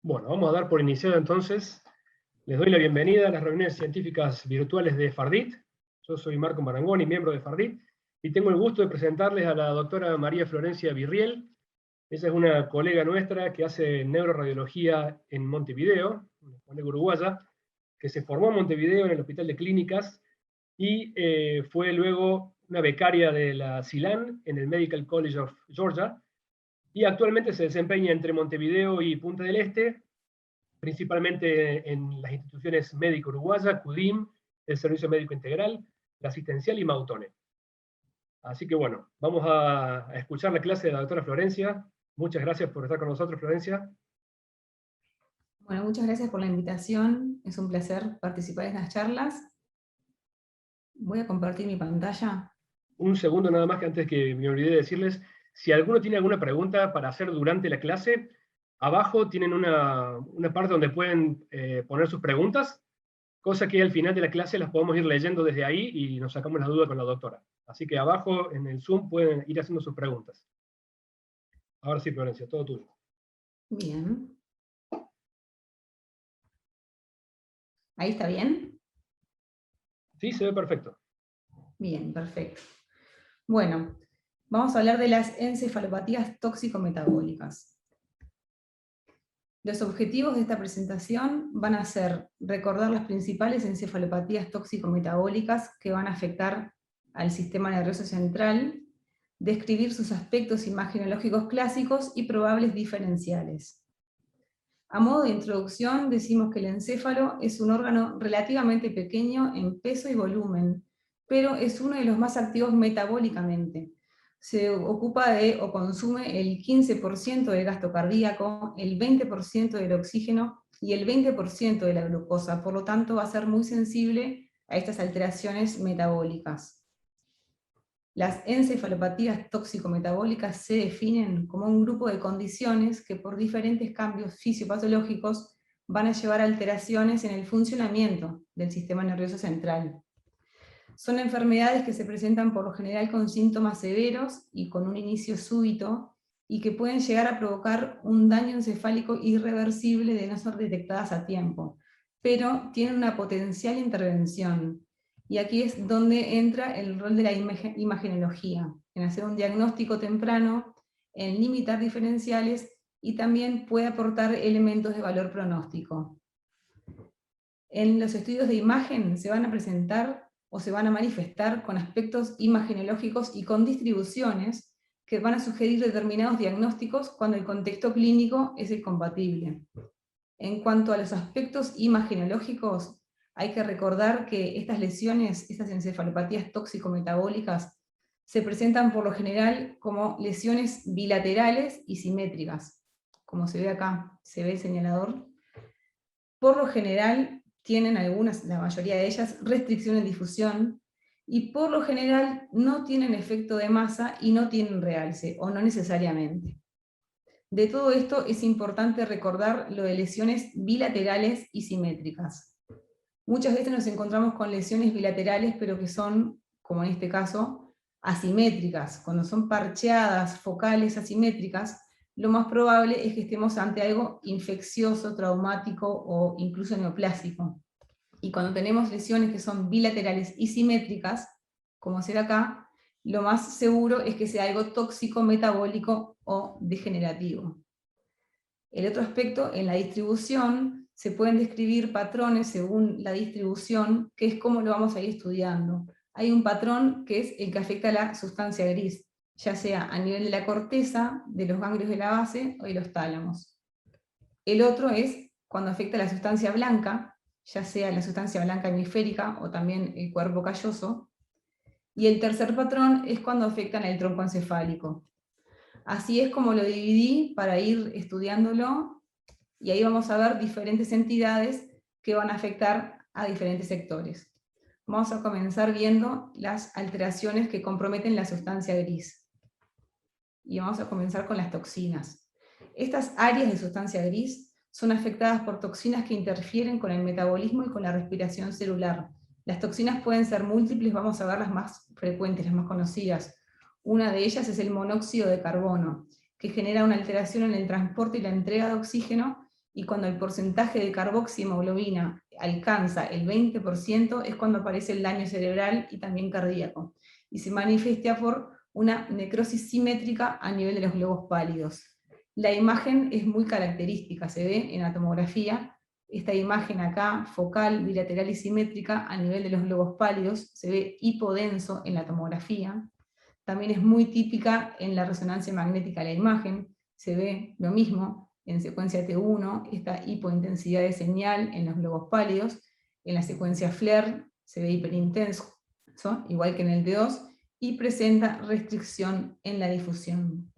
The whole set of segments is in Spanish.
Bueno, vamos a dar por iniciado entonces. Les doy la bienvenida a las reuniones científicas virtuales de Fardit. Yo soy Marco Marangoni, miembro de Fardit, y tengo el gusto de presentarles a la doctora María Florencia Virriel. Ella es una colega nuestra que hace neuroradiología en Montevideo, una colega uruguaya, que se formó en Montevideo en el Hospital de Clínicas y fue luego una becaria de la CILAN en el Medical College of Georgia, y actualmente se desempeña entre Montevideo y Punta del Este, principalmente en las instituciones médico uruguaya, CUDIM, el Servicio Médico Integral, la Asistencial y Mautone. Así que bueno, vamos a escuchar la clase de la doctora Florencia. Muchas gracias por estar con nosotros, Florencia. Bueno, muchas gracias por la invitación. Es un placer participar en las charlas. Voy a compartir mi pantalla. Un segundo nada más, que antes que me olvidé de decirles, si alguno tiene alguna pregunta para hacer durante la clase, abajo tienen una parte donde pueden poner sus preguntas, cosa que al final de la clase las podemos ir leyendo desde ahí y nos sacamos la duda con la doctora. Así que abajo en el Zoom pueden ir haciendo sus preguntas. Ahora sí, Florencia, todo tuyo. Bien. ¿Ahí está bien? Sí, se ve perfecto. Bien, perfecto. Bueno, vamos a hablar de las encefalopatías tóxico-metabólicas. Los objetivos de esta presentación van a ser recordar las principales encefalopatías tóxico-metabólicas que van a afectar al sistema nervioso central, describir sus aspectos imagenológicos clásicos y probables diferenciales. A modo de introducción, decimos que el encéfalo es un órgano relativamente pequeño en peso y volumen, pero es uno de los más activos metabólicamente. Se ocupa de o consume el 15% del gasto cardíaco, el 20% del oxígeno y el 20% de la glucosa, por lo tanto va a ser muy sensible a estas alteraciones metabólicas. Las encefalopatías tóxico-metabólicas se definen como un grupo de condiciones que por diferentes cambios fisiopatológicos van a llevar a alteraciones en el funcionamiento del sistema nervioso central. Son enfermedades que se presentan por lo general con síntomas severos y con un inicio súbito, y que pueden llegar a provocar un daño encefálico irreversible de no ser detectadas a tiempo, pero tienen una potencial intervención. Y aquí es donde entra el rol de la imagenología, en hacer un diagnóstico temprano, en limitar diferenciales, y también puede aportar elementos de valor pronóstico. En los estudios de imagen se van a presentar o se van a manifestar con aspectos imagenológicos y con distribuciones que van a sugerir determinados diagnósticos cuando el contexto clínico es incompatible. En cuanto a los aspectos imagenológicos, hay que recordar que estas lesiones, estas encefalopatías tóxico-metabólicas, se presentan por lo general como lesiones bilaterales y simétricas. Como se ve acá, se ve el señalador. Por lo general tienen algunas, la mayoría de ellas, restricción en difusión, y por lo general no tienen efecto de masa y no tienen realce, o no necesariamente. De todo esto es importante recordar lo de lesiones bilaterales y simétricas. Muchas veces nos encontramos con lesiones bilaterales, pero que son, como en este caso, asimétricas. Cuando son parcheadas, focales, asimétricas, lo más probable es que estemos ante algo infeccioso, traumático o incluso neoplásico. Y cuando tenemos lesiones que son bilaterales y simétricas, como se ve acá, lo más seguro es que sea algo tóxico, metabólico o degenerativo. El otro aspecto, en la distribución, se pueden describir patrones según la distribución, que es como lo vamos a ir estudiando. Hay un patrón que es el que afecta a la sustancia gris, ya sea a nivel de la corteza, de los ganglios de la base o de los tálamos. El otro es cuando afecta a la sustancia blanca, ya sea la sustancia blanca hemisférica o también el cuerpo calloso. Y el tercer patrón es cuando afectan al tronco encefálico. Así es como lo dividí para ir estudiándolo, y ahí vamos a ver diferentes entidades que van a afectar a diferentes sectores. Vamos a comenzar viendo las alteraciones que comprometen la sustancia gris. Y vamos a comenzar con las toxinas. Estas áreas de sustancia gris son afectadas por toxinas que interfieren con el metabolismo y con la respiración celular. Las toxinas pueden ser múltiples, vamos a ver las más frecuentes, las más conocidas. Una de ellas es el monóxido de carbono, que genera una alteración en el transporte y la entrega de oxígeno y cuando el porcentaje de carboxihemoglobina alcanza el 20% es cuando aparece el daño cerebral y también cardíaco, y se manifiesta por una necrosis simétrica a nivel de los globos pálidos. La imagen es muy característica, se ve en la tomografía. Esta imagen acá, focal, bilateral y simétrica a nivel de los globos pálidos, se ve hipodenso en la tomografía. También es muy típica en la resonancia magnética de la imagen, se ve lo mismo en secuencia T1, esta hipointensidad de señal en los globos pálidos. En la secuencia FLAIR se ve hiperintenso, igual que en el T2, y presenta restricción en la difusión.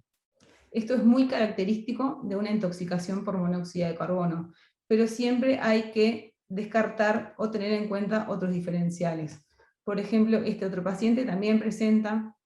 Esto es muy característico de una intoxicación por monóxido de carbono, pero siempre hay que descartar o tener en cuenta otros diferenciales. Por ejemplo, este otro paciente también presenta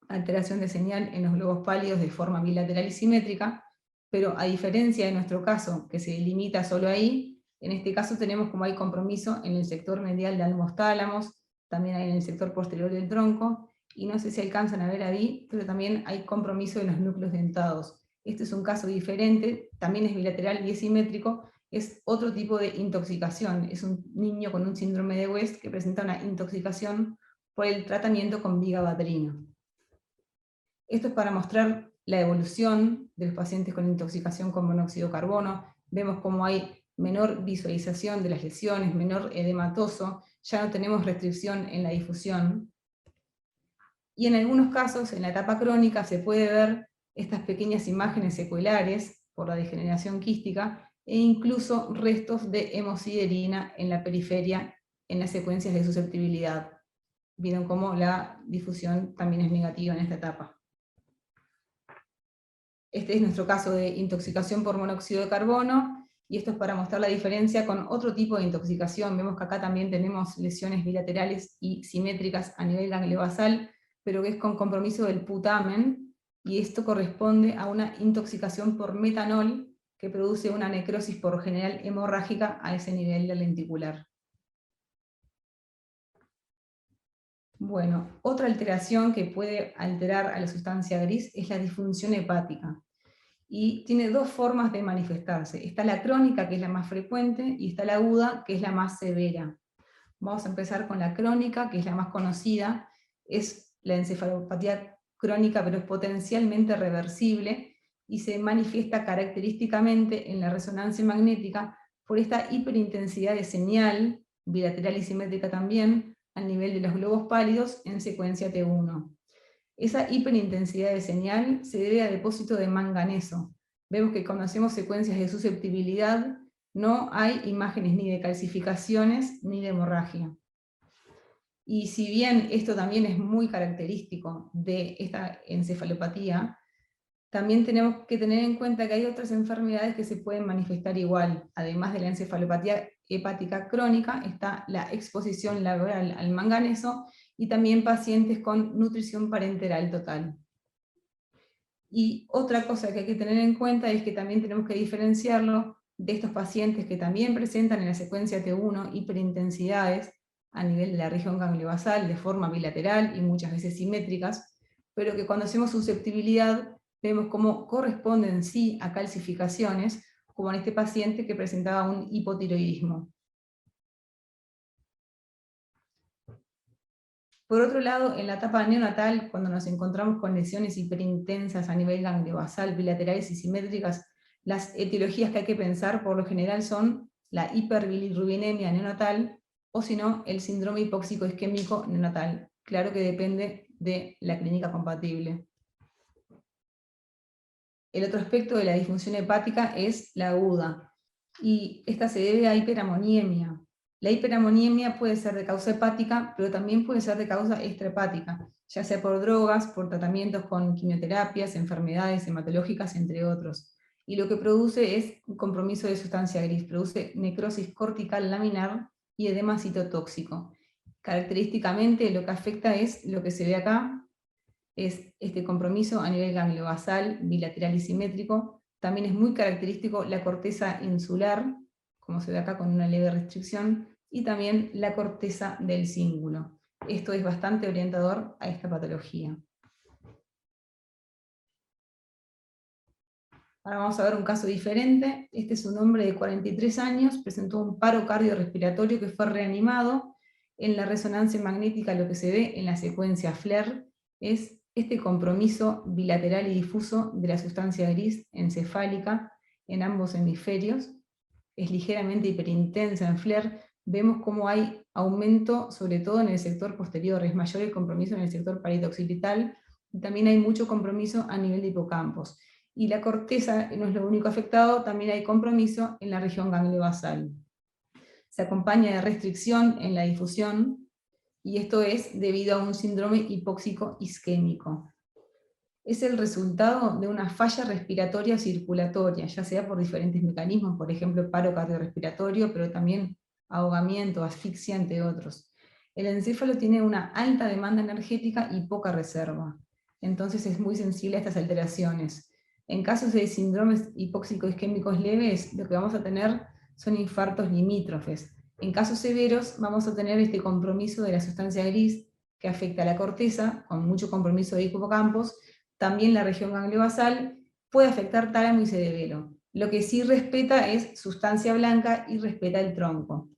alteración de señal en los globos pálidos de forma bilateral y simétrica, pero a diferencia de nuestro caso, que se limita solo ahí, en este caso tenemos como hay compromiso en el sector medial de ambos tálamos, también hay en el sector posterior del tronco, y no sé si alcanzan a ver ahí, pero también hay compromiso en los núcleos dentados. Este es un caso diferente, también es bilateral y es simétrico, es otro tipo de intoxicación, es un niño con un síndrome de West que presenta una intoxicación por el tratamiento con vigabatrina. Esto es para mostrar la evolución de los pacientes con intoxicación con monóxido de carbono. Vemos cómo hay menor visualización de las lesiones, menor edematoso, ya no tenemos restricción en la difusión. Y en algunos casos, en la etapa crónica, se puede ver estas pequeñas imágenes secuelares por la degeneración quística e incluso restos de hemosiderina en la periferia en las secuencias de susceptibilidad. Vieron cómo la difusión también es negativa en esta etapa. Este es nuestro caso de intoxicación por monóxido de carbono, y esto es para mostrar la diferencia con otro tipo de intoxicación. Vemos que acá también tenemos lesiones bilaterales y simétricas a nivel gangliobasal, pero que es con compromiso del putamen, y esto corresponde a una intoxicación por metanol que produce una necrosis por general hemorrágica a ese nivel del lenticular. Bueno, otra alteración que puede alterar a la sustancia gris es la disfunción hepática. Y tiene dos formas de manifestarse. Está la crónica, que es la más frecuente, y está la aguda, que es la más severa. Vamos a empezar con la crónica, que es la más conocida. Es la encefalopatía crónica, pero es potencialmente reversible, y se manifiesta característicamente en la resonancia magnética por esta hiperintensidad de señal, bilateral y simétrica también, al nivel de los globos pálidos en secuencia T1. Esa hiperintensidad de señal se debe a depósito de manganeso. Vemos que cuando hacemos secuencias de susceptibilidad no hay imágenes ni de calcificaciones ni de hemorragia. Y si bien esto también es muy característico de esta encefalopatía, también tenemos que tener en cuenta que hay otras enfermedades que se pueden manifestar igual. Además de la encefalopatía hepática crónica, está la exposición laboral al manganeso, y también pacientes con nutrición parenteral total. Y otra cosa que hay que tener en cuenta es que también tenemos que diferenciarlo de estos pacientes que también presentan en la secuencia T1 hiperintensidades a nivel de la región gangliobasal de forma bilateral y muchas veces simétricas, pero que cuando hacemos susceptibilidad vemos cómo corresponden sí a calcificaciones, como en este paciente que presentaba un hipotiroidismo. Por otro lado, en la etapa neonatal, cuando nos encontramos con lesiones hiperintensas a nivel gangliobasal, bilaterales y simétricas, las etiologías que hay que pensar por lo general son la hiperbilirrubinemia neonatal, o si no, el síndrome hipóxico isquémico neonatal. Claro que depende de la clínica compatible. El otro aspecto de la disfunción hepática es la aguda, y esta se debe a hiperamoniemia. La hiperamoniemia puede ser de causa hepática, pero también puede ser de causa extrahepática, ya sea por drogas, por tratamientos con quimioterapias, enfermedades hematológicas, entre otros. Y lo que produce es un compromiso de sustancia gris, produce necrosis cortical laminar y edema citotóxico. Característicamente lo que afecta es lo que se ve acá, es este compromiso a nivel gangliobasal, bilateral y simétrico. También es muy característico la corteza insular, como se ve acá con una leve restricción, y también la corteza del cíngulo. Esto es bastante orientador a esta patología. Ahora vamos a ver un caso diferente. Este es un hombre de 43 años, presentó un paro cardiorrespiratorio que fue reanimado. En la resonancia magnética lo que se ve en la secuencia FLAIR es este compromiso bilateral y difuso de la sustancia gris encefálica en ambos hemisferios. Es ligeramente hiperintensa en FLAIR. Vemos cómo hay aumento, sobre todo en el sector posterior, es mayor el compromiso en el sector parieto-occipital, y también hay mucho compromiso a nivel de hipocampos. Y la corteza no es lo único afectado, también hay compromiso en la región gangliobasal. Se acompaña de restricción en la difusión, y esto es debido a un síndrome hipóxico isquémico. Es el resultado de una falla respiratoria circulatoria, ya sea por diferentes mecanismos, por ejemplo, paro cardiorrespiratorio, pero también ahogamiento, asfixia, entre otros. El encéfalo tiene una alta demanda energética y poca reserva, entonces es muy sensible a estas alteraciones. En casos de síndromes hipóxico-isquémicos leves, lo que vamos a tener son infartos limítrofes. En casos severos vamos a tener este compromiso de la sustancia gris que afecta a la corteza, con mucho compromiso de hipocampos. También la región gangliobasal puede afectar tálamo y cerebelo. Lo que sí respeta es sustancia blanca y respeta el tronco.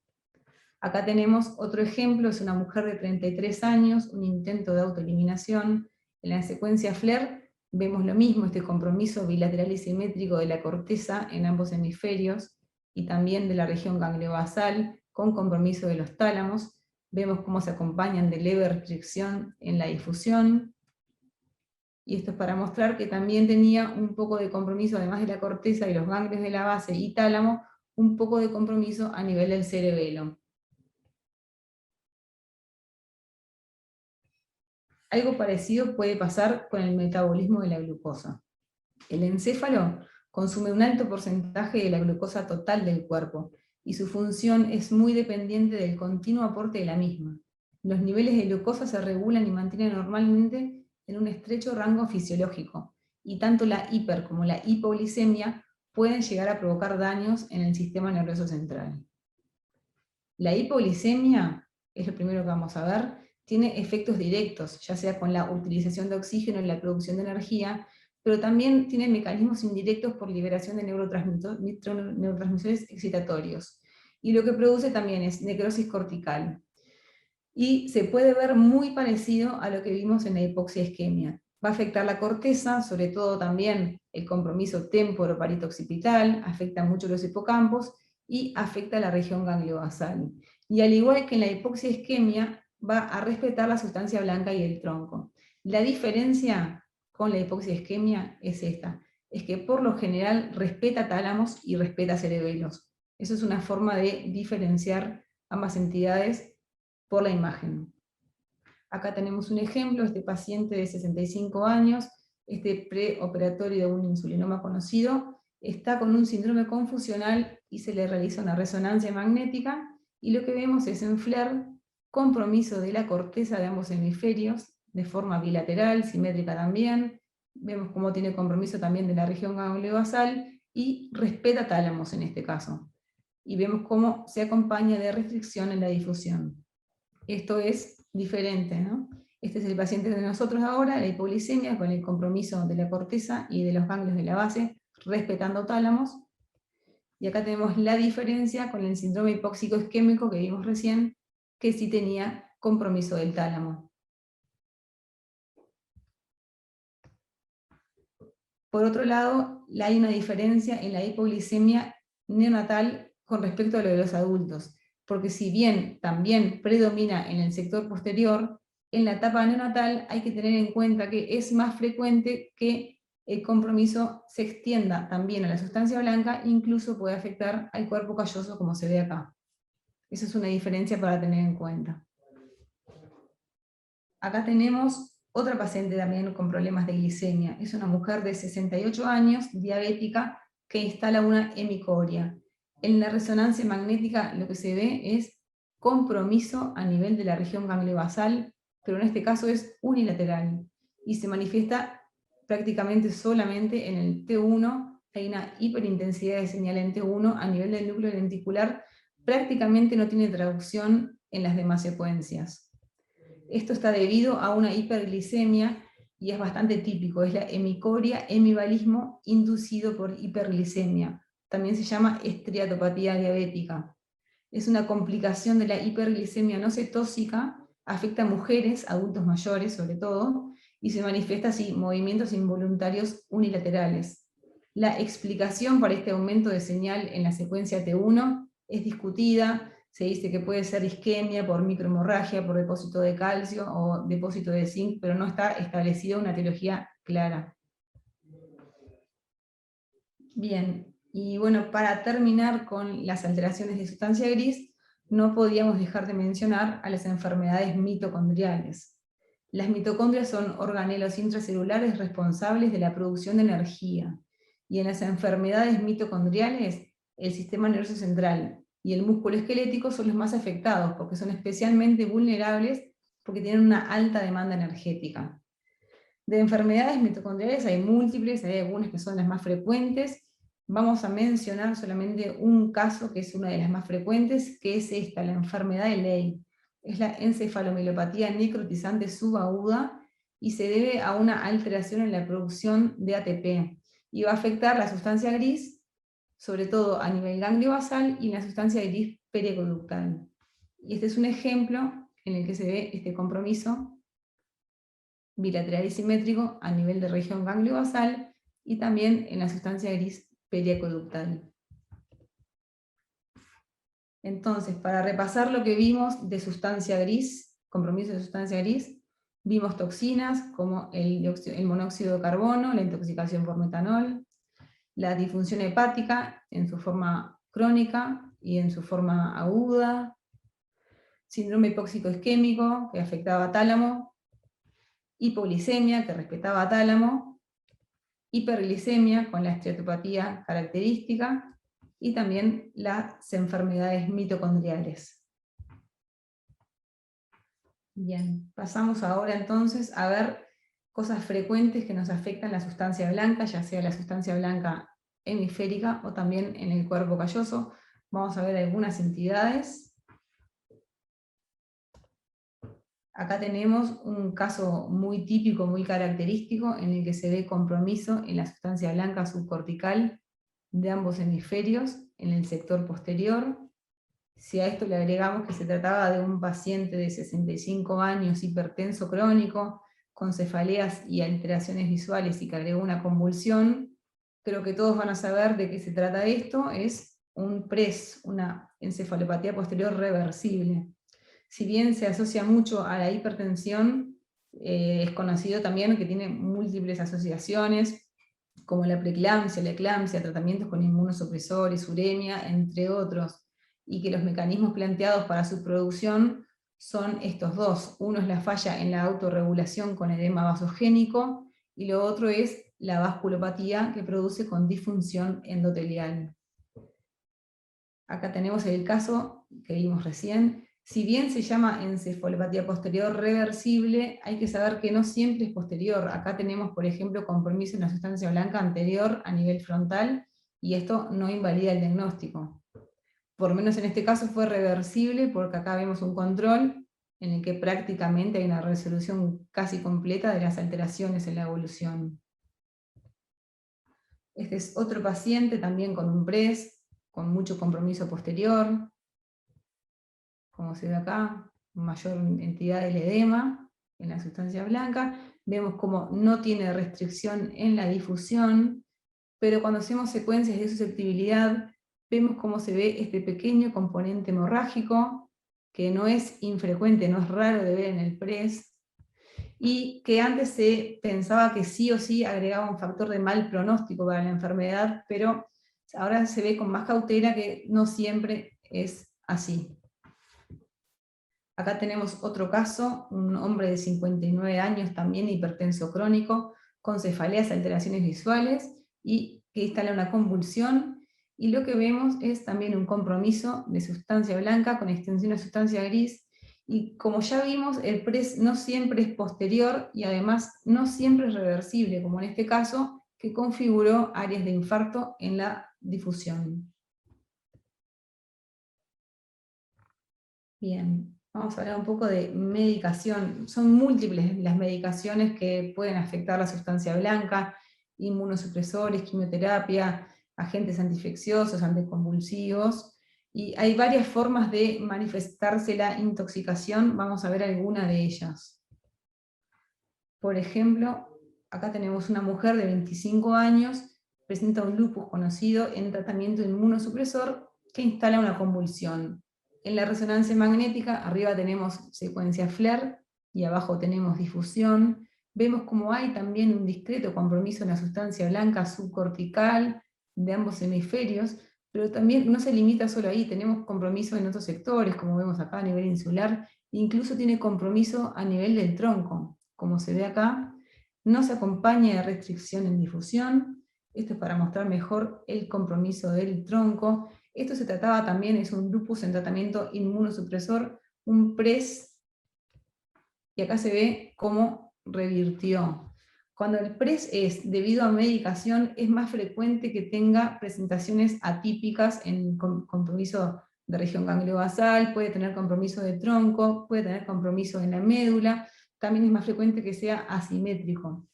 Acá tenemos otro ejemplo, es una mujer de 33 años, un intento de autoeliminación. En la secuencia FLAIR vemos lo mismo, este compromiso bilateral y simétrico de la corteza en ambos hemisferios, y también de la región gangliobasal, con compromiso de los tálamos. Vemos cómo se acompañan de leve restricción en la difusión. Y esto es para mostrar que también tenía un poco de compromiso, además de la corteza y los ganglios de la base y tálamo, un poco de compromiso a nivel del cerebelo. Algo parecido puede pasar con el metabolismo de la glucosa. El encéfalo consume un alto porcentaje de la glucosa total del cuerpo, y su función es muy dependiente del continuo aporte de la misma. Los niveles de glucosa se regulan y mantienen normalmente en un estrecho rango fisiológico, y tanto la hiper como la hipoglicemia pueden llegar a provocar daños en el sistema nervioso central. La hipoglicemia, es lo primero que vamos a ver, tiene efectos directos, ya sea con la utilización de oxígeno en la producción de energía, pero también tiene mecanismos indirectos por liberación de neurotransmisores excitatorios. Y lo que produce también es necrosis cortical. Y se puede ver muy parecido a lo que vimos en la hipoxia-isquemia. Va a afectar la corteza, sobre todo también el compromiso temporo-parieto-occipital, afecta mucho los hipocampos y afecta la región gangliobasal. Y al igual que en la hipoxia-isquemia, va a respetar la sustancia blanca y el tronco. La diferencia con la hipoxia-isquemia es esta, es que por lo general respeta tálamos y respeta cerebelos. Eso es una forma de diferenciar ambas entidades por la imagen. Acá tenemos un ejemplo, este paciente de 65 años, este preoperatorio de un insulinoma conocido, está con un síndrome confusional y se le realiza una resonancia magnética, y lo que vemos es en FLAIR compromiso de la corteza de ambos hemisferios, de forma bilateral, simétrica también. Vemos cómo tiene compromiso también de la región gangliobasal y respeta tálamos en este caso. Y vemos cómo se acompaña de restricción en la difusión. Esto es diferente, ¿no? Este es el paciente de nosotros ahora, la hipoglicemia, con el compromiso de la corteza y de los ganglios de la base, respetando tálamos. Y acá tenemos la diferencia con el síndrome hipóxico isquémico que vimos recién, que sí tenía compromiso del tálamo. Por otro lado, hay una diferencia en la hipoglicemia neonatal con respecto a lo de los adultos, porque si bien también predomina en el sector posterior, en la etapa neonatal hay que tener en cuenta que es más frecuente que el compromiso se extienda también a la sustancia blanca, incluso puede afectar al cuerpo calloso como se ve acá. Esa es una diferencia para tener en cuenta. Acá tenemos otra paciente también con problemas de glicemia. Es una mujer de 68 años, diabética, que instala una hemicoria. En la resonancia magnética lo que se ve es compromiso a nivel de la región gangliobasal, pero en este caso es unilateral, y se manifiesta prácticamente solamente en el T1. Hay una hiperintensidad de señal en T1 a nivel del núcleo lenticular, prácticamente no tiene traducción en las demás secuencias. Esto está debido a una hiperglicemia y es bastante típico, es la hemicoria, hemivalismo inducido por hiperglicemia. También se llama esteatopatía diabética. Es una complicación de la hiperglicemia no cetósica, afecta a mujeres, adultos mayores sobre todo, y se manifiesta así movimientos involuntarios unilaterales. La explicación para este aumento de señal en la secuencia T1 es discutida. Se dice que puede ser isquemia por microhemorragia, por depósito de calcio o depósito de zinc, pero no está establecida una etiología clara. Bien, y bueno, para terminar con las alteraciones de sustancia gris, no podíamos dejar de mencionar a las enfermedades mitocondriales. Las mitocondrias son organelos intracelulares responsables de la producción de energía, y en las enfermedades mitocondriales, el sistema nervioso central y el músculo esquelético son los más afectados, porque son especialmente vulnerables porque tienen una alta demanda energética. De enfermedades mitocondriales hay múltiples, hay algunas que son las más frecuentes. Vamos a mencionar solamente un caso que es una de las más frecuentes, que es esta, la enfermedad de Leigh. Es la encefalomielopatía necrotizante subaguda y se debe a una alteración en la producción de ATP. Y va a afectar la sustancia gris, sobre todo a nivel ganglio basal y la sustancia gris periaqueductal. Y este es un ejemplo en el que se ve este compromiso bilateral y simétrico a nivel de región ganglio basal y también en la sustancia gris periaqueductal. Entonces, para repasar lo que vimos de sustancia gris, compromiso de sustancia gris, vimos toxinas como el monóxido de carbono, la intoxicación por metanol, la disfunción hepática en su forma crónica y en su forma aguda, síndrome hipóxico isquémico que afectaba a tálamo, hipoglicemia que respetaba a tálamo, hiperglicemia con la esteatopatía característica, y también las enfermedades mitocondriales. Bien, pasamos ahora entonces a ver cosas frecuentes que nos afectan la sustancia blanca, ya sea la sustancia blanca hemisférica o también en el cuerpo calloso. Vamos a ver algunas entidades. Acá tenemos un caso muy típico, muy característico, en el que se ve compromiso en la sustancia blanca subcortical de ambos hemisferios, en el sector posterior. Si a esto le agregamos que se trataba de un paciente de 65 años, hipertenso crónico, con cefaleas y alteraciones visuales, y que agregó una convulsión, creo que todos van a saber de qué se trata esto. Es un PRES, una encefalopatía posterior reversible. Si bien se asocia mucho a la hipertensión, es conocido también que tiene múltiples asociaciones, como la preeclampsia, la eclampsia, tratamientos con inmunosupresores, uremia, entre otros, y que los mecanismos planteados para su producción son estos dos. Uno es la falla en la autorregulación con edema vasogénico, y lo otro es la vasculopatía que produce con disfunción endotelial. Acá tenemos el caso que vimos recién. Si bien se llama encefalopatía posterior reversible, hay que saber que no siempre es posterior. Acá tenemos, por ejemplo, compromiso en la sustancia blanca anterior a nivel frontal, y esto no invalida el diagnóstico. Por lo menos en este caso fue reversible, porque acá vemos un control en el que prácticamente hay una resolución casi completa de las alteraciones en la evolución. Este es otro paciente también con un PRES, con mucho compromiso posterior, como se ve acá, mayor entidad del edema en la sustancia blanca. Vemos como no tiene restricción en la difusión, pero cuando hacemos secuencias de susceptibilidad, vemos cómo se ve este pequeño componente hemorrágico, que no es infrecuente, no es raro de ver en el PRES, y que antes se pensaba que sí o sí agregaba un factor de mal pronóstico para la enfermedad, pero ahora se ve con más cautela que no siempre es así. Acá tenemos otro caso, un hombre de 59 años, también hipertenso crónico, con cefaleas, alteraciones visuales, y que instala una convulsión, y lo que vemos es también un compromiso de sustancia blanca con extensión a sustancia gris, y como ya vimos, el PRES no siempre es posterior, y además no siempre es reversible, como en este caso, que configuró áreas de infarto en la difusión. Bien. Vamos a hablar un poco de medicación. Son múltiples las medicaciones que pueden afectar la sustancia blanca: inmunosupresores, quimioterapia, agentes antiinfecciosos, anticonvulsivos, y hay varias formas de manifestarse la intoxicación. Vamos a ver alguna de ellas. Por ejemplo, acá tenemos una mujer de 25 años, presenta un lupus conocido en tratamiento inmunosupresor que instala una convulsión. En la resonancia magnética, arriba tenemos secuencia FLAIR y abajo tenemos difusión. Vemos como hay también un discreto compromiso en la sustancia blanca subcortical de ambos hemisferios, pero también no se limita solo ahí, tenemos compromiso en otros sectores, como vemos acá a nivel insular, incluso tiene compromiso a nivel del tronco, como se ve acá. No se acompaña de restricción en difusión. Esto es para mostrar mejor el compromiso del tronco. Esto se trataba también, es un lupus en tratamiento inmunosupresor, un PRES, y acá se ve cómo revirtió. Cuando el PRES es debido a medicación, es más frecuente que tenga presentaciones atípicas en compromiso de región gangliobasal, puede tener compromiso de tronco, puede tener compromiso en la médula, también es más frecuente que sea asimétrico.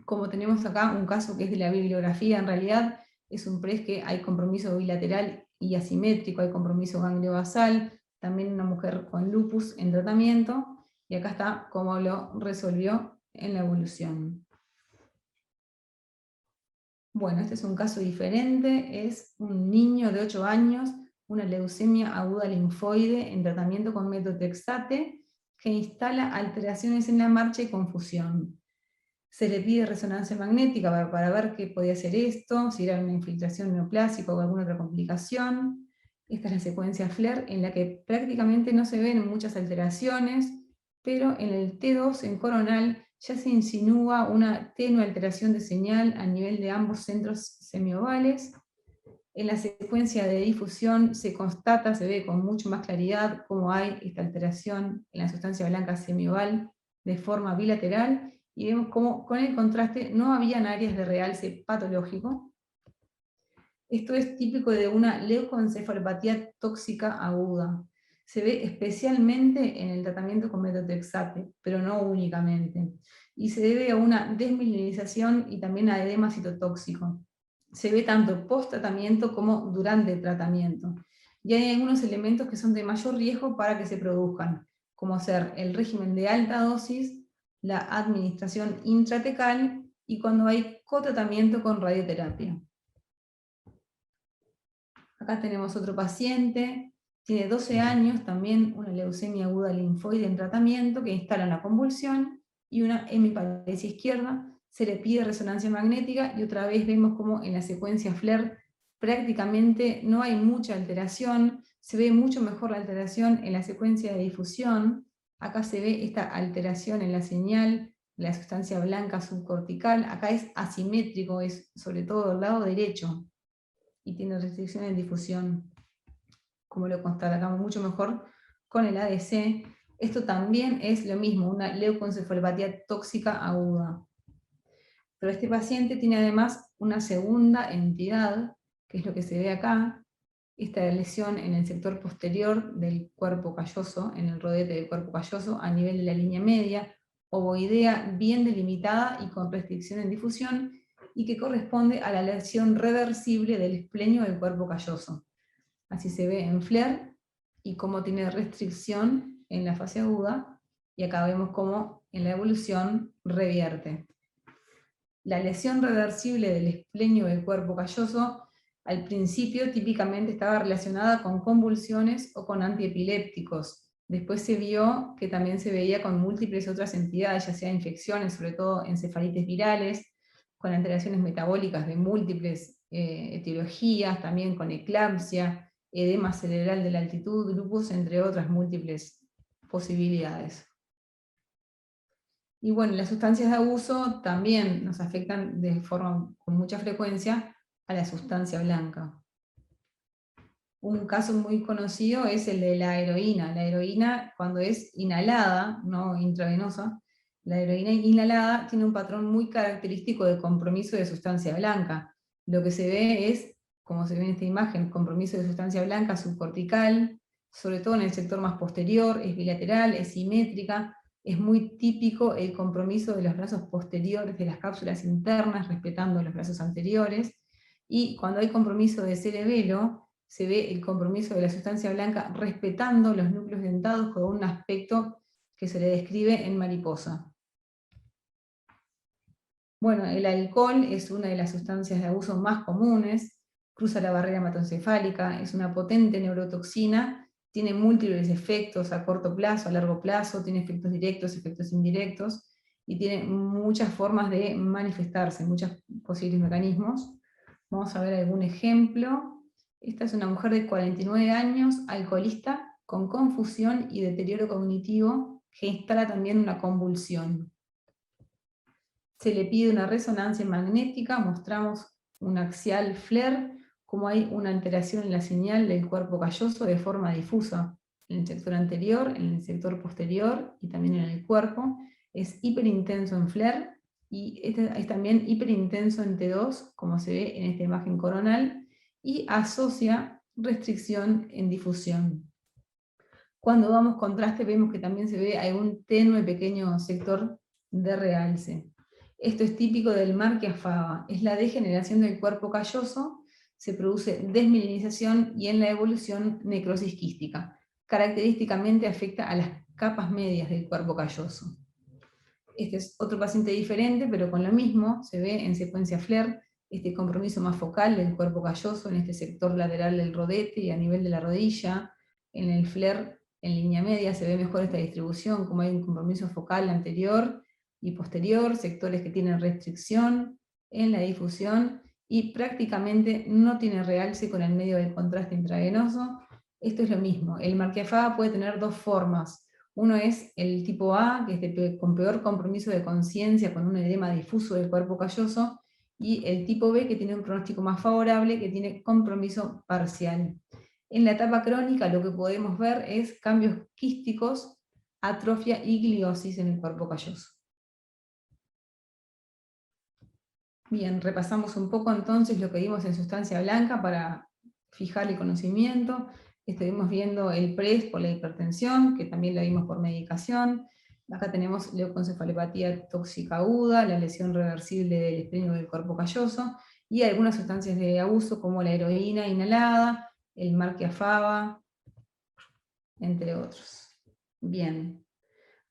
Como tenemos acá un caso que es de la bibliografía, en realidad es un PRES que hay compromiso bilateral y asimétrico, hay compromiso gangliobasal, también una mujer con lupus en tratamiento, y acá está cómo lo resolvió en la evolución. Bueno, este es un caso diferente, es un niño de 8 años, una leucemia aguda linfoide en tratamiento con metotrexate, que instala alteraciones en la marcha y confusión. Se le pide resonancia magnética para ver qué podía ser esto, si era una infiltración neoplásica o alguna otra complicación. Esta es la secuencia FLAIR, en la que prácticamente no se ven muchas alteraciones, pero en el T2, en coronal, ya se insinúa una tenue alteración de señal a nivel de ambos centros semiovales. En la secuencia de difusión se constata, se ve con mucho más claridad cómo hay esta alteración en la sustancia blanca semioval de forma bilateral, y vemos cómo con el contraste no habían áreas de realce patológico. Esto es típico de una leucoencefalopatía tóxica aguda. Se ve especialmente en el tratamiento con metotrexate, pero no únicamente. Y se debe a una desmineralización y también a edema citotóxico. Se ve tanto post-tratamiento como durante el tratamiento. Y hay algunos elementos que son de mayor riesgo para que se produzcan, como ser el régimen de alta dosis, la administración intratecal y cuando hay cotratamiento con radioterapia. Acá tenemos otro paciente, tiene 12 años, también una leucemia aguda linfoide en tratamiento, que instala una convulsión y una hemiparesia izquierda. Se le pide resonancia magnética y otra vez vemos como en la secuencia FLAIR prácticamente no hay mucha alteración, se ve mucho mejor la alteración en la secuencia de difusión. Acá se ve esta alteración en la señal, la sustancia blanca subcortical, acá es asimétrico, es sobre todo del lado derecho, y tiene restricción en difusión, como lo constatamos mucho mejor con el ADC. Esto también es lo mismo, una leucoencefalopatía tóxica aguda. Pero este paciente tiene además una segunda entidad, que es lo que se ve acá, esta lesión en el sector posterior del cuerpo calloso, en el rodete del cuerpo calloso, a nivel de la línea media, ovoidea bien delimitada y con restricción en difusión, y que corresponde a la lesión reversible del esplenio del cuerpo calloso. Así se ve en FLAIR, y cómo tiene restricción en la fase aguda, y acá vemos cómo en la evolución revierte. La lesión reversible del esplenio del cuerpo calloso al principio típicamente estaba relacionada con convulsiones o con antiepilépticos. Después se vio que también se veía con múltiples otras entidades, ya sea infecciones, sobre todo encefalitis virales, con alteraciones metabólicas de múltiples etiologías, también con eclampsia, edema cerebral de la altitud, lupus, entre otras múltiples posibilidades. Y bueno, las sustancias de abuso también nos afectan de forma con mucha frecuencia a la sustancia blanca. Un caso muy conocido es el de la heroína. La heroína, cuando es inhalada, no intravenosa, la heroína inhalada tiene un patrón muy característico de compromiso de sustancia blanca. Lo que se ve es, como se ve en esta imagen, compromiso de sustancia blanca subcortical, sobre todo en el sector más posterior, es bilateral, es simétrica, es muy típico el compromiso de los brazos posteriores de las cápsulas internas, respetando los brazos anteriores, y cuando hay compromiso de cerebelo, se ve el compromiso de la sustancia blanca respetando los núcleos dentados con un aspecto que se le describe en mariposa. Bueno, el alcohol es una de las sustancias de abuso más comunes, cruza la barrera hematoencefálica, es una potente neurotoxina, tiene múltiples efectos a corto plazo, a largo plazo, tiene efectos directos, efectos indirectos, y tiene muchas formas de manifestarse, muchos posibles mecanismos. Vamos a ver algún ejemplo. Esta es una mujer de 49 años, alcoholista, con confusión y deterioro cognitivo, que instala también una convulsión. Se le pide una resonancia magnética, mostramos un axial FLAIR, como hay una alteración en la señal del cuerpo calloso de forma difusa en el sector anterior, en el sector posterior y también en el cuerpo. Es hiperintenso en FLAIR y es también hiperintenso en T2, como se ve en esta imagen coronal, y asocia restricción en difusión. Cuando damos contraste vemos que también se ve algún tenue pequeño sector de realce. Esto es típico del Marquia-Fava, es la degeneración del cuerpo calloso, se produce desmielinización y en la evolución necrosis quística. Característicamente afecta a las capas medias del cuerpo calloso. Este es otro paciente diferente, pero con lo mismo, se ve en secuencia FLAIR este compromiso más focal del cuerpo calloso en este sector lateral del rodete y a nivel de la rodilla. En el FLAIR en línea media se ve mejor esta distribución, como hay un compromiso focal anterior y posterior, sectores que tienen restricción en la difusión y prácticamente no tiene realce con el medio del contraste intravenoso. Esto es lo mismo, el Marquia-Fava puede tener dos formas. Uno es el tipo A, que es con peor compromiso de conciencia, con un edema difuso del cuerpo calloso, y el tipo B, que tiene un pronóstico más favorable, que tiene compromiso parcial. En la etapa crónica lo que podemos ver es cambios quísticos, atrofia y gliosis en el cuerpo calloso. Bien, repasamos un poco entonces lo que vimos en sustancia blanca para fijar el conocimiento. Estuvimos viendo el PRES por la hipertensión, que también la vimos por medicación. Acá tenemos leucoencefalopatía tóxica aguda, la lesión reversible del esplénico del cuerpo calloso, y algunas sustancias de abuso como la heroína inhalada, el Marquia-Fava, entre otros. Bien.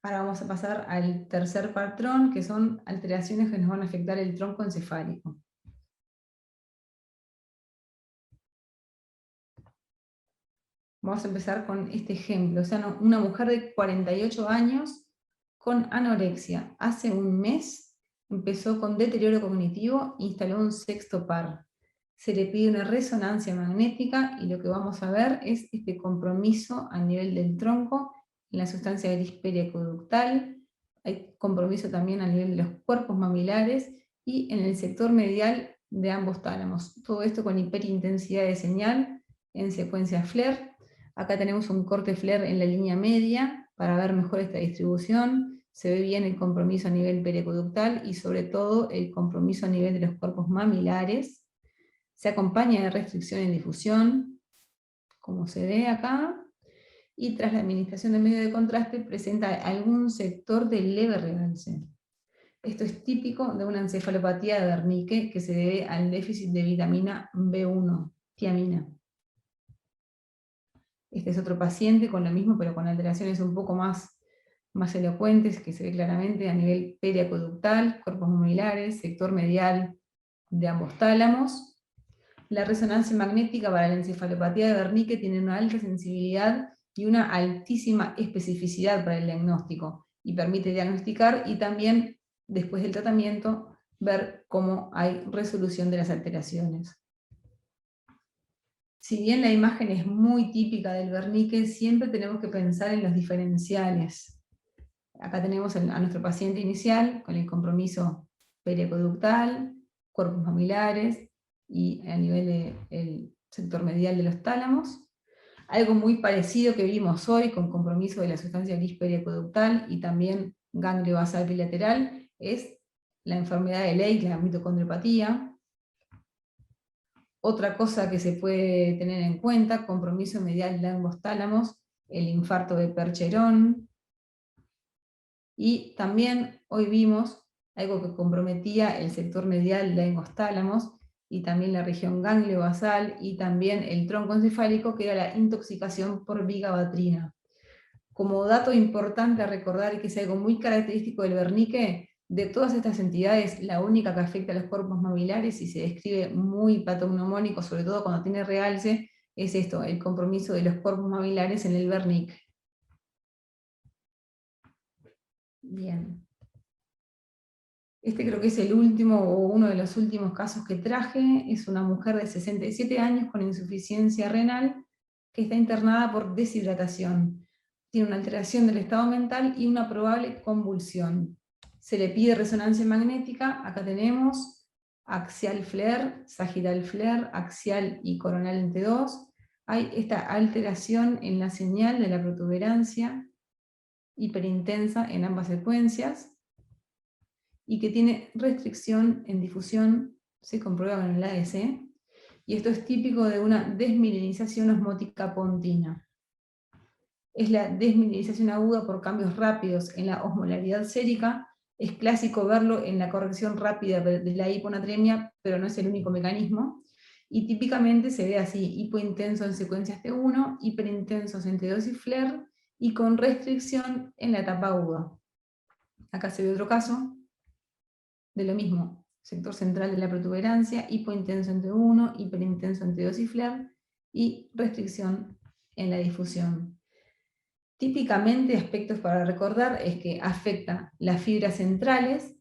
Ahora vamos a pasar al tercer patrón, que son alteraciones que nos van a afectar el tronco encefálico. Vamos a empezar con este ejemplo. O sea, una mujer de 48 años con anorexia. Hace un mes empezó con deterioro cognitivo, instaló un sexto par. Se le pide una resonancia magnética y lo que vamos a ver es este compromiso a nivel del tronco en la sustancia gris periaqueductal. Hay compromiso también a nivel de los cuerpos mamilares y en el sector medial de ambos tálamos. Todo esto con hiperintensidad de señal en secuencia FLAIR. Acá tenemos un corte FLAIR en la línea media para ver mejor esta distribución. Se ve bien el compromiso a nivel periaqueductal y sobre todo el compromiso a nivel de los cuerpos mamilares. Se acompaña de restricción en difusión, como se ve acá, y tras la administración de medio de contraste presenta algún sector de leve realce. Esto es típico de una encefalopatía de Wernicke que se debe al déficit de vitamina B1, tiamina. Este es otro paciente con lo mismo, pero con alteraciones un poco más elocuentes, que se ve claramente a nivel periaqueductal, cuerpos mamilares, sector medial de ambos tálamos. La resonancia magnética para la encefalopatía de Wernicke tiene una alta sensibilidad y una altísima especificidad para el diagnóstico, y permite diagnosticar y también, después del tratamiento, ver cómo hay resolución de las alteraciones. Si bien la imagen es muy típica del Wernicke, siempre tenemos que pensar en los diferenciales. Acá tenemos a nuestro paciente inicial con el compromiso periaqueductal, cuerpos mamilares y a nivel del sector medial de los tálamos. Algo muy parecido que vimos hoy con compromiso de la sustancia gris periaqueductal y también ganglio basal bilateral es la enfermedad de Lake, la mitocondriopatía. Otra cosa que se puede tener en cuenta, compromiso medial de ambos tálamos, el infarto de Percherón, y también hoy vimos algo que comprometía el sector medial de ambos tálamos, y también la región ganglio basal, y también el tronco encefálico, que era la intoxicación por vigabatrina. Como dato importante a recordar, y que es algo muy característico del Wernicke, de todas estas entidades, la única que afecta a los cuerpos mamilares y se describe muy patognomónico, sobre todo cuando tiene realce, es esto, el compromiso de los cuerpos mamilares en el Wernicke. Bien. Este creo que es el último o uno de los últimos casos que traje. Es una mujer de 67 años con insuficiencia renal que está internada por deshidratación. Tiene una alteración del estado mental y una probable convulsión. Se le pide resonancia magnética. Acá tenemos axial flare, sagital flare, axial y coronal en T2. Hay esta alteración en la señal de la protuberancia hiperintensa en ambas secuencias, y que tiene restricción en difusión, se comprueba con el AEC, y esto es típico de una desmielinización osmótica pontina. Es la desmielinización aguda por cambios rápidos en la osmolaridad sérica. Es clásico verlo en la corrección rápida de la hiponatremia, pero no es el único mecanismo, y típicamente se ve así: hipointenso en secuencias T1, hiperintensos en T2 y flare, y con restricción en la etapa aguda. Acá se ve otro caso de lo mismo, sector central de la protuberancia, hipointenso en T1, hiperintenso en T2 y flare, y restricción en la difusión. Típicamente, aspectos para recordar es que afecta las fibras centrales,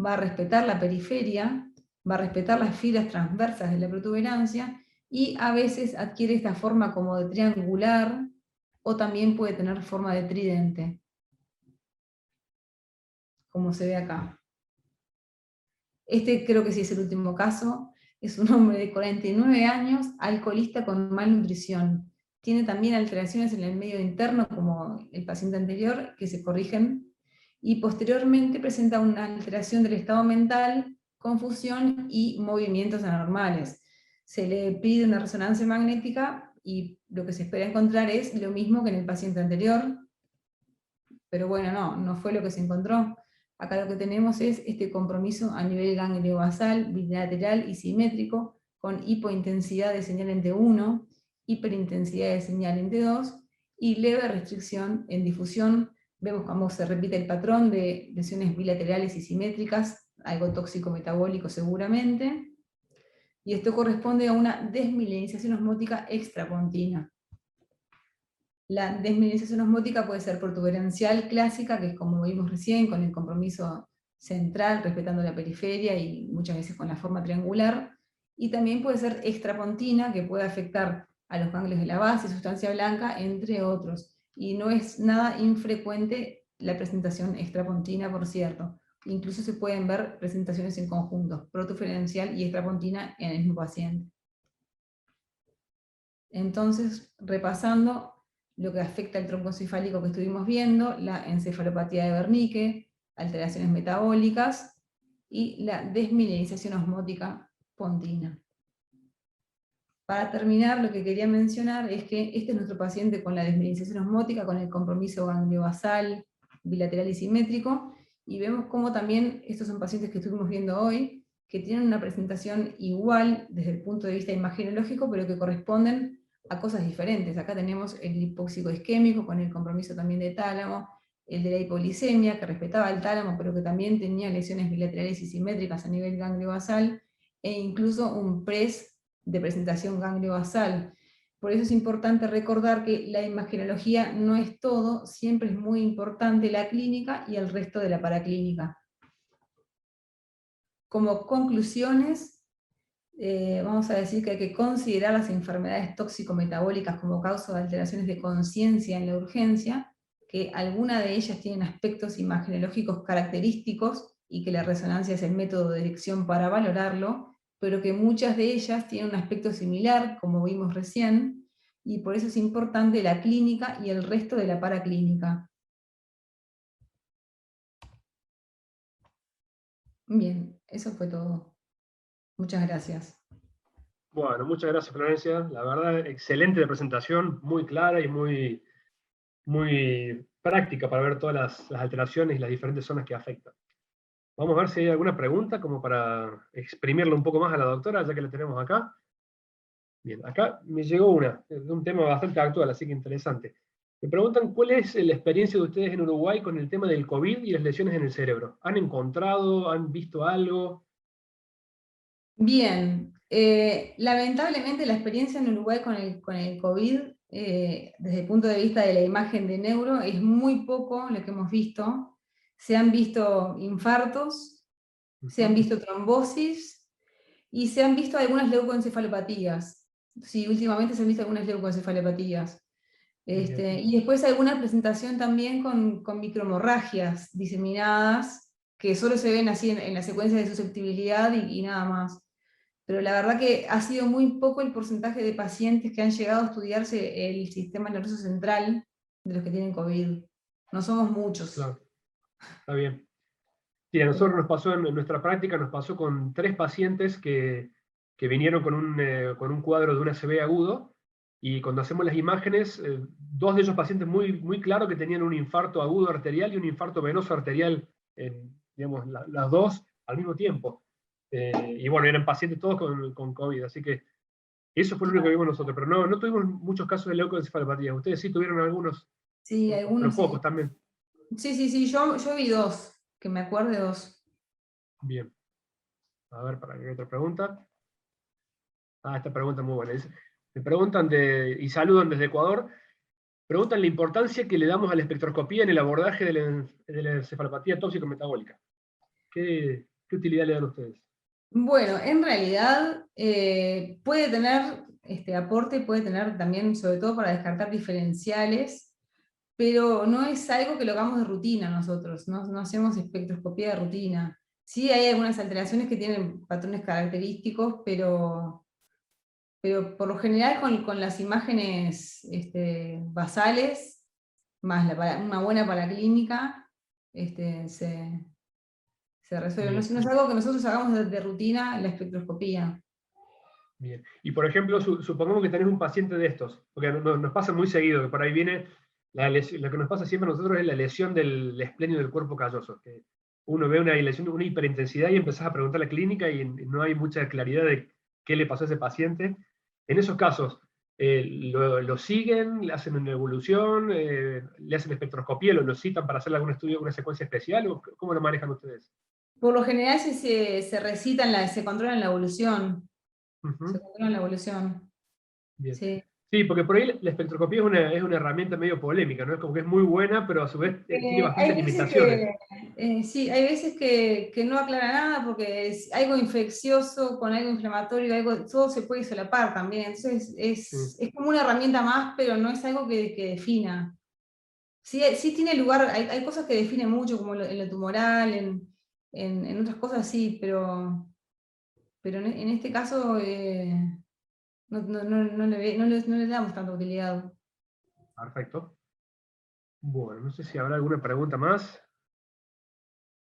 va a respetar la periferia, va a respetar las fibras transversas de la protuberancia, y a veces adquiere esta forma como de triangular, o también puede tener forma de tridente, como se ve acá. Este creo que sí es el último caso. Es un hombre de 49 años, alcoholista con malnutrición. Tiene también alteraciones en el medio interno, como el paciente anterior, que se corrigen, y posteriormente presenta una alteración del estado mental, confusión y movimientos anormales. Se le pide una resonancia magnética y lo que se espera encontrar es lo mismo que en el paciente anterior, pero bueno, no fue lo que se encontró. Acá lo que tenemos es este compromiso a nivel ganglio basal, bilateral y simétrico, con hipointensidad de señal en T1, hiperintensidad de señal en T2, y leve restricción en difusión. Vemos cómo se repite el patrón de lesiones bilaterales y simétricas, algo tóxico metabólico seguramente, y esto corresponde a una desmielinización osmótica extrapontina. La desmielinización osmótica puede ser protuberancial clásica, que es como vimos recién, con el compromiso central, respetando la periferia y muchas veces con la forma triangular, y también puede ser extrapontina, que puede afectar a los ganglios de la base, sustancia blanca, entre otros. Y no es nada infrecuente la presentación extrapontina, por cierto. Incluso se pueden ver presentaciones en conjunto, protuberencial y extrapontina en el mismo paciente. Entonces, repasando lo que afecta al tronco encefálico que estuvimos viendo, la encefalopatía de Wernicke, alteraciones metabólicas y la desmielinización osmótica pontina. Para terminar, lo que quería mencionar es que este es nuestro paciente con la desmielinización osmótica, con el compromiso gangliobasal, bilateral y simétrico, y vemos cómo también estos son pacientes que estuvimos viendo hoy, que tienen una presentación igual desde el punto de vista imagenológico, pero que corresponden a cosas diferentes. Acá tenemos el hipóxico isquémico con el compromiso también de tálamo, el de la hipolisemia, que respetaba el tálamo, pero que también tenía lesiones bilaterales y simétricas a nivel gangliobasal, e incluso un PRES de presentación gangliobasal. Por eso es importante recordar que la imagenología no es todo, siempre es muy importante la clínica y el resto de la paraclínica. Como conclusiones, vamos a decir que hay que considerar las enfermedades tóxico-metabólicas como causa de alteraciones de conciencia en la urgencia, que algunas de ellas tienen aspectos imagenológicos característicos y que la resonancia es el método de elección para valorarlo, pero que muchas de ellas tienen un aspecto similar, como vimos recién, y por eso es importante la clínica y el resto de la paraclínica. Bien, eso fue todo. Muchas gracias. Bueno, muchas gracias, Florencia. La verdad, excelente la presentación, muy clara y muy práctica para ver todas las alteraciones y las diferentes zonas que afectan. Vamos a ver si hay alguna pregunta como para exprimirlo un poco más a la doctora, ya que la tenemos acá. Bien, acá me llegó una, de un tema bastante actual, así que interesante. Me preguntan cuál es la experiencia de ustedes en Uruguay con el tema del COVID y las lesiones en el cerebro. ¿Han encontrado, han visto algo? Bien, lamentablemente la experiencia en Uruguay con el COVID, desde el punto de vista de la imagen de neuro, es muy poco lo que hemos visto. Se han visto infartos, se han visto trombosis y se han visto algunas leucoencefalopatías. Sí, últimamente se han visto algunas leucoencefalopatías. Y después alguna presentación también con microhemorragias diseminadas, que solo se ven así en la secuencia de susceptibilidad y nada más. Pero la verdad que ha sido muy poco el porcentaje de pacientes que han llegado a estudiarse el sistema nervioso central de los que tienen COVID. No somos muchos. Claro, está bien. Sí, a nosotros nos pasó en nuestra práctica, nos pasó con 3 pacientes que vinieron con un cuadro de un ACV agudo, y cuando hacemos las imágenes, 2 de esos pacientes muy claro que tenían un infarto agudo arterial y un infarto venoso arterial, digamos, las dos al mismo tiempo. Y bueno, eran pacientes todos con COVID, así que eso fue lo único que vimos nosotros, pero no tuvimos muchos casos de leucoencefalopatía. Ustedes sí tuvieron algunos, Sí, pero algunos pocos sí. también. Sí, yo vi 2, que me acuerde 2. Bien. A ver, para que otra pregunta. Esta pregunta es muy buena. Me preguntan y saludan desde Ecuador. Preguntan la importancia que le damos a la espectroscopía en el abordaje de la encefalopatía tóxico-metabólica. ¿Qué utilidad le dan ustedes? Bueno, en realidad puede tener, este aporte puede tener también, sobre todo para descartar diferenciales, pero no es algo que lo hagamos de rutina nosotros, no hacemos espectroscopía de rutina. Sí hay algunas alteraciones que tienen patrones característicos, pero por lo general con las imágenes basales, más una buena paraclínica, se resuelve. No Bien, es algo que nosotros hagamos de rutina, la espectroscopía. bien. Y por ejemplo, supongamos que tenés un paciente de estos, porque nos pasa muy seguido, que por ahí viene, lo que nos pasa siempre a nosotros es la lesión del esplenio del cuerpo calloso, que uno ve una lesión, una hiperintensidad y empezás a preguntar a la clínica y no hay mucha claridad de qué le pasó a ese paciente. En esos casos, lo siguen, le hacen una evolución, le hacen espectroscopía, lo citan para hacer algún estudio, alguna secuencia especial, o cómo lo manejan ustedes. Por lo general se recitan, se controlan la evolución. Se Ujú. controlan la evolución. Bien. Sí. Sí, porque por ahí la espectroscopía es una herramienta medio polémica, ¿no? Es como que es muy buena, pero a su vez tiene bastantes Hay veces limitaciones. sí, hay veces que no aclara nada porque es algo infeccioso con algo inflamatorio, todo se puede solapar también. Entonces Sí, es como una herramienta más, pero no es algo que defina. Sí, sí tiene lugar, hay cosas que definen mucho, como en lo tumoral, en otras cosas sí, pero en este caso no le damos tanta utilidad. perfecto. Bueno, no sé si habrá alguna pregunta más.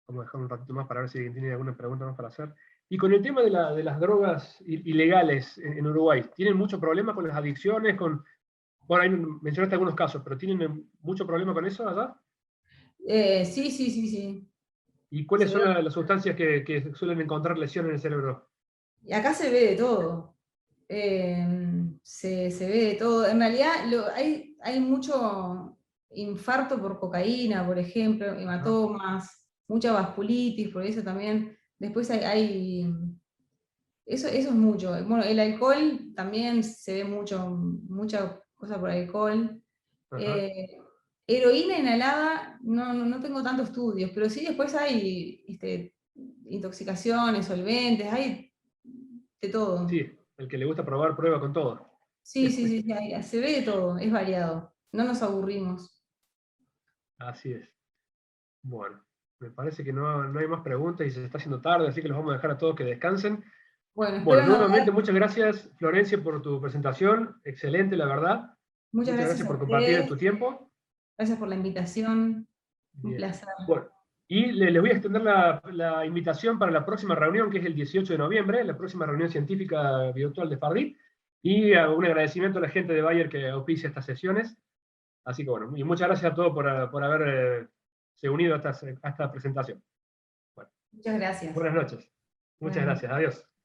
Vamos a dejar un ratito más para ver si alguien tiene alguna pregunta más para hacer. Y con el tema de las drogas ilegales en Uruguay, ¿tienen mucho problema con las adicciones? Bueno, ahí mencionaste algunos casos, pero ¿tienen mucho problema con eso allá? Sí. ¿Y cuáles Se ve. son las sustancias que suelen encontrar lesión en el cerebro? Y acá se ve de todo. Se ve de todo. En realidad hay mucho infarto por cocaína, por ejemplo, Ajá. hematomas, mucha vasculitis, por eso también. Después eso es mucho. Bueno, el alcohol también se ve mucha cosa por alcohol. Ajá. Eh, Heroína inhalada, no tengo tantos estudios, pero sí después hay intoxicaciones, solventes, hay de todo. Sí, el que le gusta probar prueba con todo. Sí, se ve de todo, es variado. No nos aburrimos. Así es. Bueno, me parece que no hay más preguntas y se está haciendo tarde, así que los vamos a dejar a todos que descansen. Bueno, Bueno, espero no nuevamente dar. muchas gracias, Florencia, por tu presentación. Excelente, la verdad. Muchas Muchas gracias gracias a por compartir ustedes. tu tiempo. Gracias por la invitación. Un Bien. placer. Bueno, Y les voy a extender la invitación para la próxima reunión, que es el 18 de noviembre, la próxima reunión científica virtual de Fardit, y un agradecimiento a la gente de Bayer que auspicia estas sesiones. Así que bueno, y muchas gracias a todos por haber se unido a esta presentación. Bueno, Muchas gracias. buenas noches. Muchas Buenas noches. gracias. Adiós.